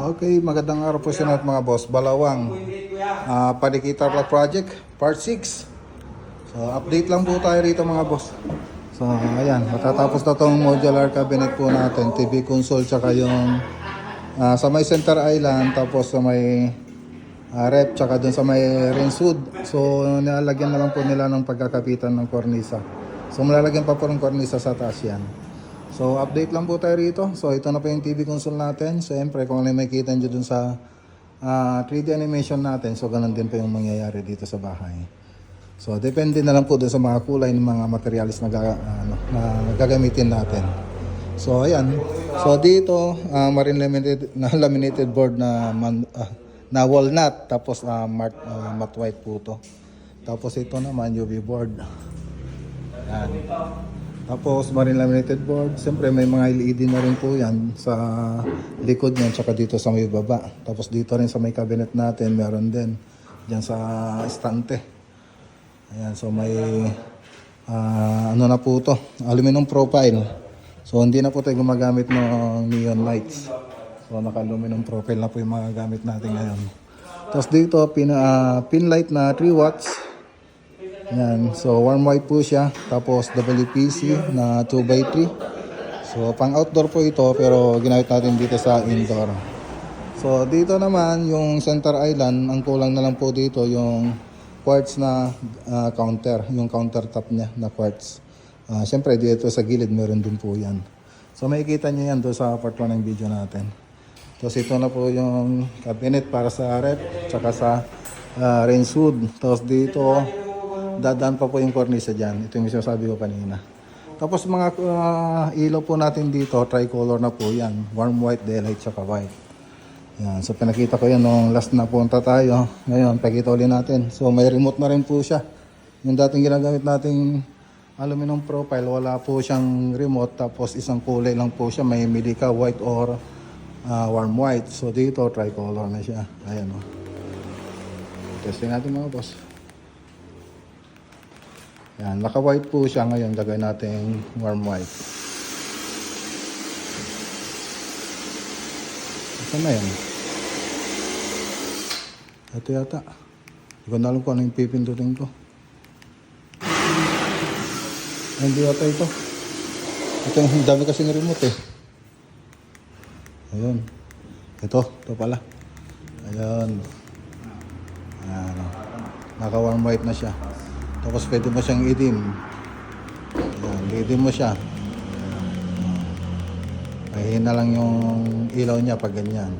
Okay, magandang araw po sa lahat mga boss. Balawang Panikitar Project, Part 6. So, update lang po tayo rito mga boss. So, ayan, matatapos na tong modular cabinet po natin, TV console, tsaka yung sa may center island, tapos sa may rep, tsaka dun sa may rinsewood. So, nilalagyan na lang po nila ng pagkakapitan ng kornisa. So, malalagyan pa po ng kornisa sa taas yan. So, update lang po tayo rito. So, ito na po yung TV console natin. Siyempre, kung ano yung makikita nyo dun sa 3D animation natin, so ganun din po yung mangyayari dito sa bahay. So, depende na lang po dun sa mga kulay ng mga materials na gagamitin natin. So, ayan. So, dito, marine laminated board na walnut. Tapos, matte white po to. Tapos, ito naman, UV board. Ayan. Tapos marine laminated board, siyempre may mga LED na rin po yan sa likod niyan, tsaka dito sa may baba. Tapos dito rin sa may cabinet natin, meron din dyan sa estante. Ayan, so may ano na po to, aluminum profile. So hindi na po tayo gumagamit ng neon lights. So naka-aluminum profile na po yung mga gamit natin ngayon. Tapos dito, pin light na 3 watts. Yan, so warm white po siya, tapos WPC na 2x3. So pang outdoor po ito, pero ginamit natin dito sa indoor. So dito naman yung center island, ang kulang na lang po dito yung quartz na counter, yung countertop niya na quartz. Siyempre dito sa gilid meron din po yan. So makikita niyo yan doon sa part 1 ng video natin. Tapos ito na po yung cabinet para sa rep, tsaka sa rinsewood. Tapos dito dadaan pa po yung cornisa dyan. Ito yung sinasabi ko kanina. Tapos mga ilaw po natin dito, tricolor na po yan. Warm white, daylight, tsaka white. Yan. So pinakita ko yan nung last na punta tayo. Ngayon, pakita ulit natin. So may remote na rin po siya. Yung dating ginagamit nating aluminum profile, wala po siyang remote. Tapos isang kulay lang po siya. May Medica white or warm white. So dito, tricolor na siya. Ayan o. Testing natin mga boss. Yan, naka-white po siya ngayon, gagawin natin warm white. Ito na yan. Ito yata. Hindi ko na alam kung ano yung pipindutin ko. Ay, hindi yata ito. Ito yung dami kasi ng remote eh. Ayun. Ito pala. Ayun. Ayan. Naka-warm white na siya. Tapos pwede mo siyang idim. Ayan, idim mo siya. Mahina lang yung ilaw niya pag ganyan.